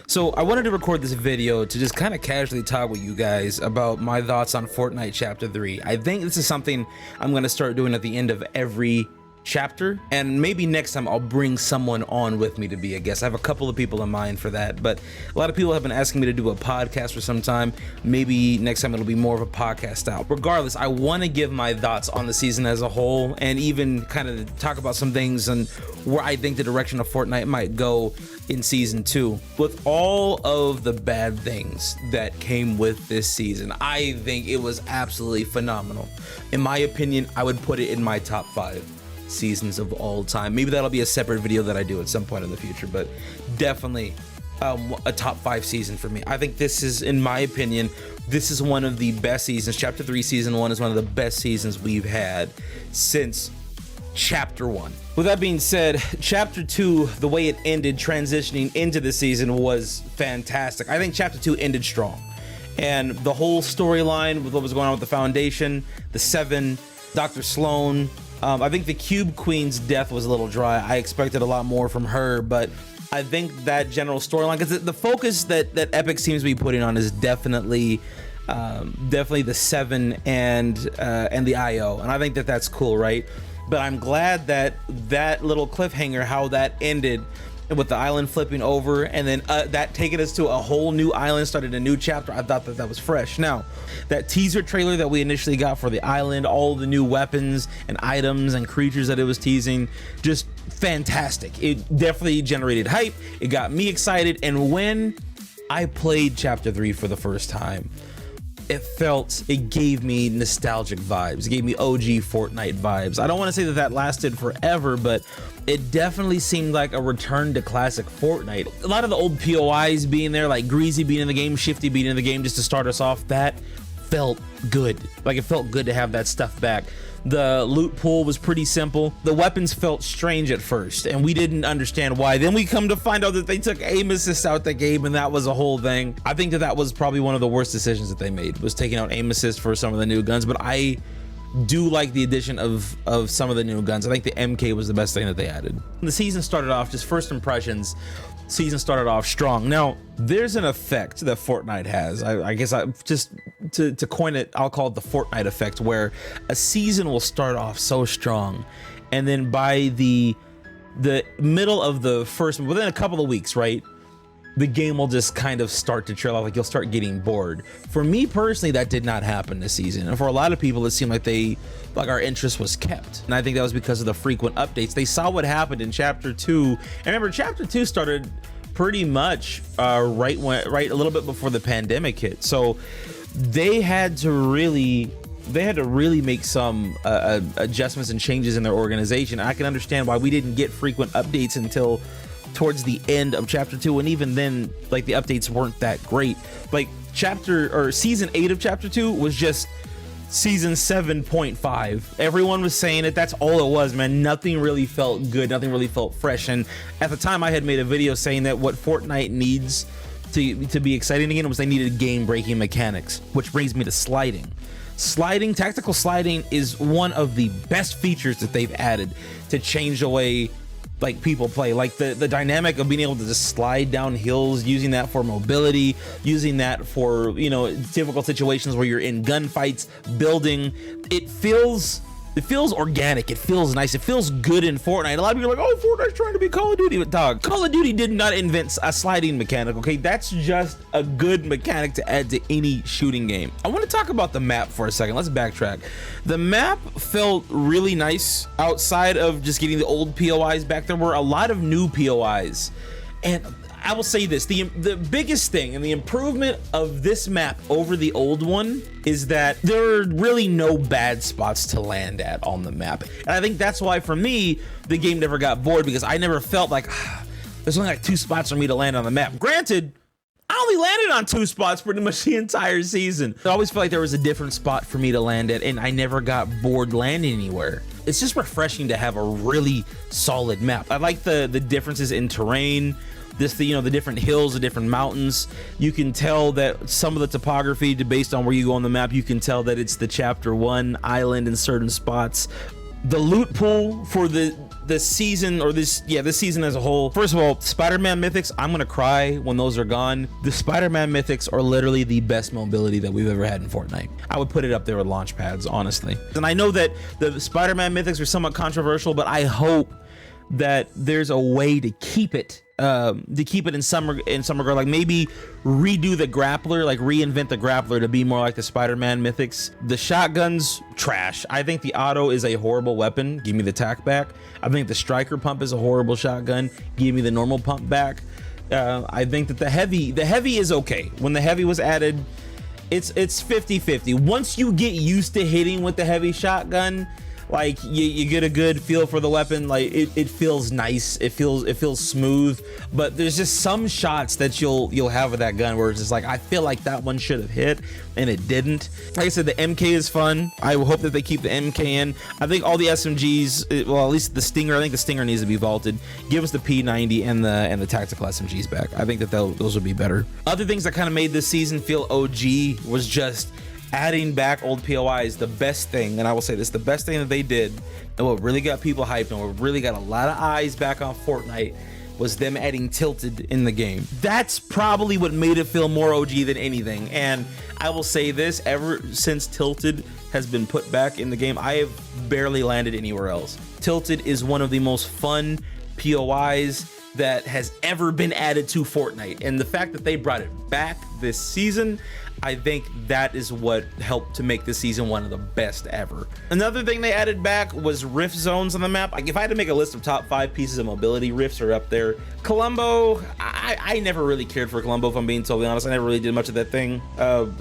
So I wanted to record this video to just kind of casually talk with you guys about my thoughts on Fortnite Chapter 3. I think this is something I'm going to start doing at the end of every chapter, and maybe next time I'll bring someone on with me to be a guest. I have a couple of people in mind for that, but a lot of people have been asking me to do a podcast for some time. Maybe next time it'll be more of a podcast style. Regardless, I want to give my thoughts on the season as a whole, and even kind of talk about some things and where I think the direction of Fortnite might go in season 2. With all of the bad things that came with this season, I think it was absolutely phenomenal. In my opinion, I would put it in my top 5 seasons of all time. Maybe that'll be a separate video that I do at some point in the future, but definitely a top 5 season for me. I think this is, in my opinion, this is one of the best seasons. Chapter 3 season 1 is one of the best seasons we've had since Chapter 1. With that being said, Chapter 2, the way it ended transitioning into the season was fantastic. I think Chapter 2 ended strong, and the whole storyline with what was going on with the Foundation, the Seven, Dr. Sloan, I think the Cube Queen's death was a little dry. I expected a lot more from her, but I think that general storyline, because the focus that Epic seems to be putting on is definitely the Seven and the IO, and I think that that's cool, right? But I'm glad that that little cliffhanger, how that ended, with the island flipping over and then that taking us to a whole new island, started a new chapter. I thought that was fresh. Now, that teaser trailer that we initially got for the island, all the new weapons and items and creatures that it was teasing, just fantastic. It definitely generated hype. It got me excited. And when I played Chapter 3 for the first time, it gave me nostalgic vibes. It gave me OG Fortnite vibes. I don't want to say that lasted forever, but it definitely seemed like a return to classic Fortnite. A lot of the old POIs being there, like Greasy being in the game, Shifty being in the game just to start us off, that felt good. Like, it felt good to have that stuff back. The loot pool was pretty simple. The weapons felt strange at first, and we didn't understand why. Then we come to find out that they took aim assist out the game, and that was a whole thing. I think that was probably one of the worst decisions that they made, was taking out aim assist for some of the new guns, but I do like the addition of some of the new guns. I think the MK was the best thing that they added. The season started off, just first impressions, season started off strong. Now, there's an effect that Fortnite has. I guess just to coin it, I'll call it the Fortnite effect, where a season will start off so strong, and then by the middle of the first, within a couple of weeks, right, the game will just kind of start to trail off. Like, you'll start getting bored. For me personally, that did not happen this season, and for a lot of people, it seemed like our interest was kept, and I think that was because of the frequent updates. They saw what happened in Chapter 2, and remember, Chapter 2 started pretty much right a little bit before the pandemic hit, so they had to really make some adjustments and changes in their organization. I can understand why we didn't get frequent updates until towards the end of Chapter 2, and even then, like, the updates weren't that great. Like, season 8 of Chapter 2 was just season 7.5. Everyone was saying it. That's all it was, man. Nothing really felt good. Nothing really felt fresh. And at the time, I had made a video saying that what Fortnite needs to be exciting again was they needed game-breaking mechanics, which brings me to sliding. Tactical sliding is one of the best features that they've added to change the way, like, people play. Like, the dynamic of being able to just slide down hills, using that for mobility, using that for, you know, difficult situations where you're in gunfights, building. It feels organic. It feels nice. It feels good in Fortnite. A lot of people are like, oh, Fortnite's trying to be Call of Duty. But dog, Call of Duty did not invent a sliding mechanic, okay? That's just a good mechanic to add to any shooting game. I want to talk about the map for a second. Let's backtrack. The map felt really nice outside of just getting the old POIs back. There were a lot of new POIs, and I will say this, the biggest thing and the improvement of this map over the old one is that there are really no bad spots to land at on the map. And I think that's why, for me, the game never got bored, because I never felt like there's only like 2 spots for me to land on the map. Granted, I only landed on 2 spots pretty much the entire season. I always felt like there was a different spot for me to land at, and I never got bored landing anywhere. It's just refreshing to have a really solid map. I like the differences in terrain. The different hills, the different mountains. You can tell that some of the topography, based on where you go on the map, you can tell that it's the Chapter 1 island in certain spots. The loot pool for the the season, or this season as a whole. First of all, Spider-Man mythics, I'm gonna cry when those are gone. The Spider-Man mythics are literally the best mobility that we've ever had in Fortnite. I would put it up there with launch pads, honestly. And I know that the Spider-Man mythics are somewhat controversial, but I hope that there's a way to keep it in some regard, like maybe redo the grappler, like reinvent the grappler to be more like the Spider-Man mythics. The shotguns, trash. I think the auto is a horrible weapon. Give me the tack back. I think the striker pump is a horrible shotgun. Give me the normal pump back. I think that the heavy is okay. When the heavy was added, it's 50-50. Once you get used to hitting with the heavy shotgun, like you get a good feel for the weapon. Like it feels nice. It feels smooth. But there's just some shots that you'll have with that gun where it's just like, I feel like that one should have hit and it didn't. Like I said, the MK is fun. I hope that they keep the MK in. I think all the SMGs, well, at least the Stinger. I think the Stinger needs to be vaulted. Give us the P90 and the tactical SMGs back. I think that those would be better. Other things that kind of made this season feel OG was just adding back old POIs. The best thing, and I will say this, the best thing that they did, and what really got people hyped and what really got a lot of eyes back on Fortnite, was them adding Tilted in the game. That's probably what made it feel more OG than anything. And I will say this, ever since Tilted has been put back in the game, I have barely landed anywhere else. Tilted is one of the most fun POIs that has ever been added to Fortnite, and the fact that they brought it back this season, I think that is what helped to make this season one of the best ever. Another thing they added back was rift zones on the map. Like if I had to make a list of top 5 pieces of mobility, rifts are up there. Columbo, I never really cared for Columbo, if I'm being totally honest. I never really did much of that thing.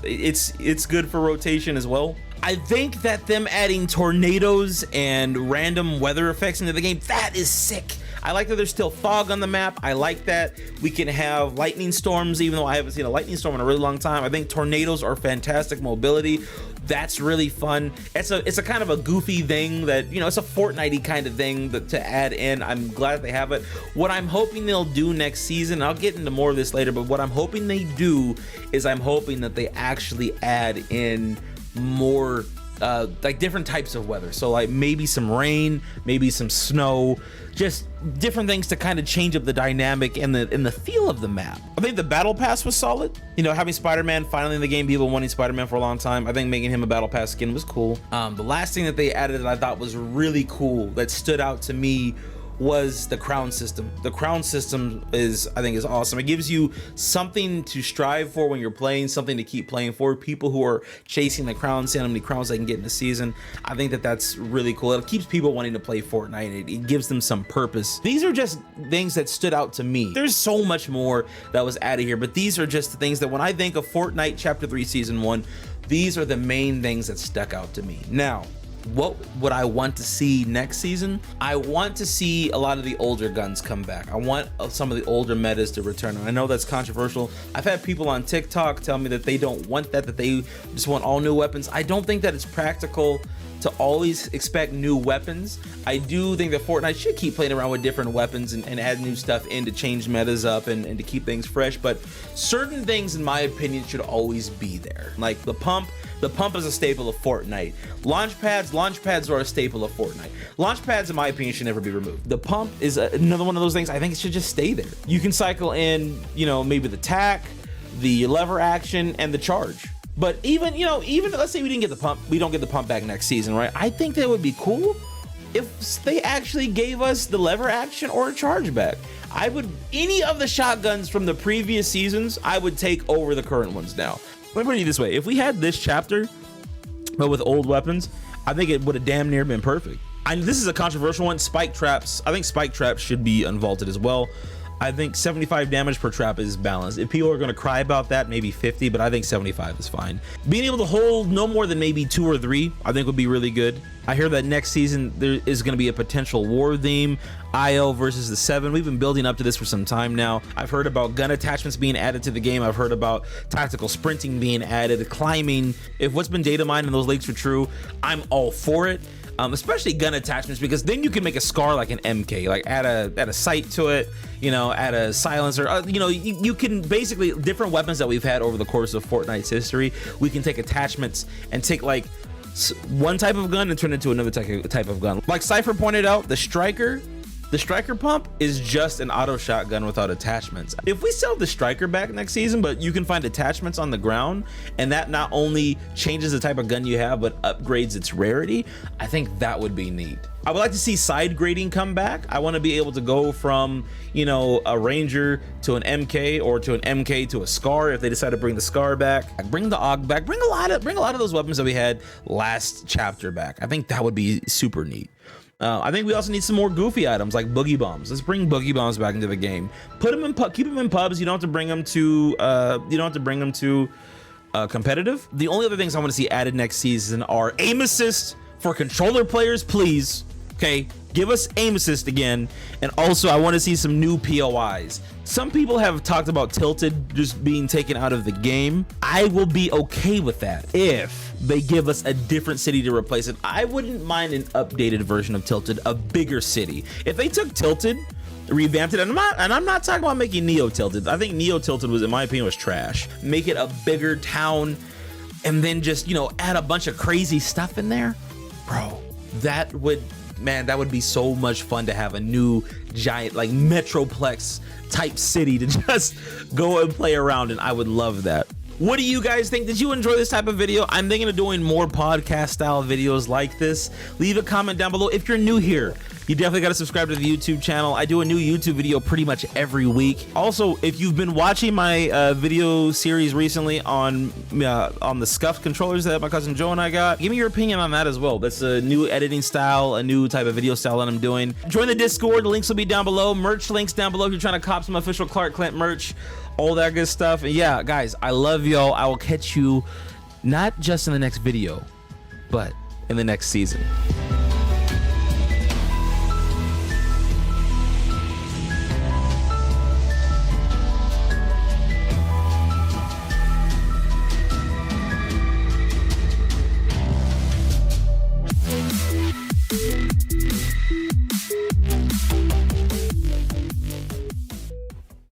It's good for rotation as well. I think that them adding tornadoes and random weather effects into the game, that is sick. I like that there's still fog on the map. I like that we can have lightning storms, even though I haven't seen a lightning storm in a really long time. I think tornadoes are fantastic mobility. That's really fun. It's a kind of a goofy thing that, you know, it's a Fortnite-y kind of thing to add in. I'm glad they have it. What I'm hoping they'll do next season, I'll get into more of this later, but what I'm hoping they do is I'm hoping that they actually add in more like different types of weather. So like maybe some rain, maybe some snow, just different things to kind of change up the dynamic and the feel of the map. I think the battle pass was solid. You know, having Spider-Man finally in the game, people wanting Spider-Man for a long time. I think making him a battle pass skin was cool. The last thing that they added that I thought was really cool, that stood out to me, was the crown system. The crown system I think is awesome. It gives you something to strive for when you're playing, something to keep playing for. People who are chasing the crown, seeing how many crowns they can get in a season. I think that that's really cool. It keeps people wanting to play Fortnite. It gives them some purpose. These are just things that stood out to me. There's so much more that was added here, but these are just the things that when I think of Fortnite Chapter 3 Season 1, these are the main things that stuck out to me. Now, what would I want to see next season? I want to see a lot of the older guns come back. I want some of the older metas to return. And I know that's controversial. I've had people on TikTok tell me that they don't want that they just want all new weapons. I don't think that it's practical to always expect new weapons. I do think that Fortnite should keep playing around with different weapons and add new stuff in to change metas up and to keep things fresh. But certain things, in my opinion, should always be there. Like the pump is a staple of Fortnite. Launch pads are a staple of Fortnite. Launch pads, in my opinion, should never be removed. The pump is another one of those things I think it should just stay there. You can cycle in, you know, maybe the tack, the lever action, and the charge. But even let's say we don't get the pump back next season, right? I think that would be cool if they actually gave us the lever action or a charge back. Any of the shotguns from the previous seasons, I would take over the current ones now. Let me put it this way. If we had this chapter, but with old weapons, I think it would have damn near been perfect. This is a controversial one. Spike traps. I think spike traps should be unvaulted as well. I think 75 damage per trap is balanced. If people are going to cry about that, maybe 50, but I think 75 is fine. Being able to hold no more than maybe 2 or 3, I think would be really good. I hear that next season there is going to be a potential war theme, IL versus the 7. We've been building up to this for some time now. I've heard about gun attachments being added to the game. I've heard about tactical sprinting being added, climbing. If what's been data mined and those leaks are true, I'm all for it. Especially gun attachments, because then you can make a SCAR like an MK, like add a sight to it, you know, add a silencer, you know, you can basically, different weapons that we've had over the course of Fortnite's history, we can take attachments and take like one type of gun and turn it into another type of gun. Like Cypher pointed out, the striker The striker pump is just an auto shotgun without attachments. If we sell the striker back next season, but you can find attachments on the ground, and that not only changes the type of gun you have, but upgrades its rarity, I think that would be neat. I would like to see side grading come back. I want to be able to go from, you know, a Ranger to an MK, or to an MK to a Scar if they decide to bring the Scar back. Bring the AUG back. Bring a lot of those weapons that we had last chapter back. I think that would be super neat. I think we also need some more goofy items like boogie bombs. Let's bring boogie bombs back into the game. Put them in keep them in pubs. You don't have to bring them to competitive. The only other things I want to see added next season are aim assist for controller players, please. Okay, give us aim assist again. And also I want to see some new POIs. Some people have talked about Tilted just being taken out of the game. I will be okay with that if they give us a different city to replace it. I wouldn't mind an updated version of Tilted, a bigger city. If they took Tilted, revamped it, and I'm not talking about making Neo Tilted. I think Neo Tilted was, in my opinion, was trash. Make it a bigger town, and then just, you know, add a bunch of crazy stuff in there, bro. That would, man, that would be so much fun to have a new giant like Metroplex type city to just go and play around in. I would love that. What do you guys think? Did you enjoy this type of video? I'm thinking of doing more podcast style videos like this. Leave a comment down below. If you're new here, you definitely got to subscribe to the YouTube channel. I do a new YouTube video pretty much every week. Also, if you've been watching my video series recently on the scuffed controllers that my cousin Joe and I got, give me your opinion on that as well. That's a new editing style, a new type of video style that I'm doing. Join the Discord. The links will be down below. Merch links down below if you're trying to cop some official Clark Kent merch, all that good stuff. And yeah, guys, I love y'all. I will catch you not just in the next video, but in the next season.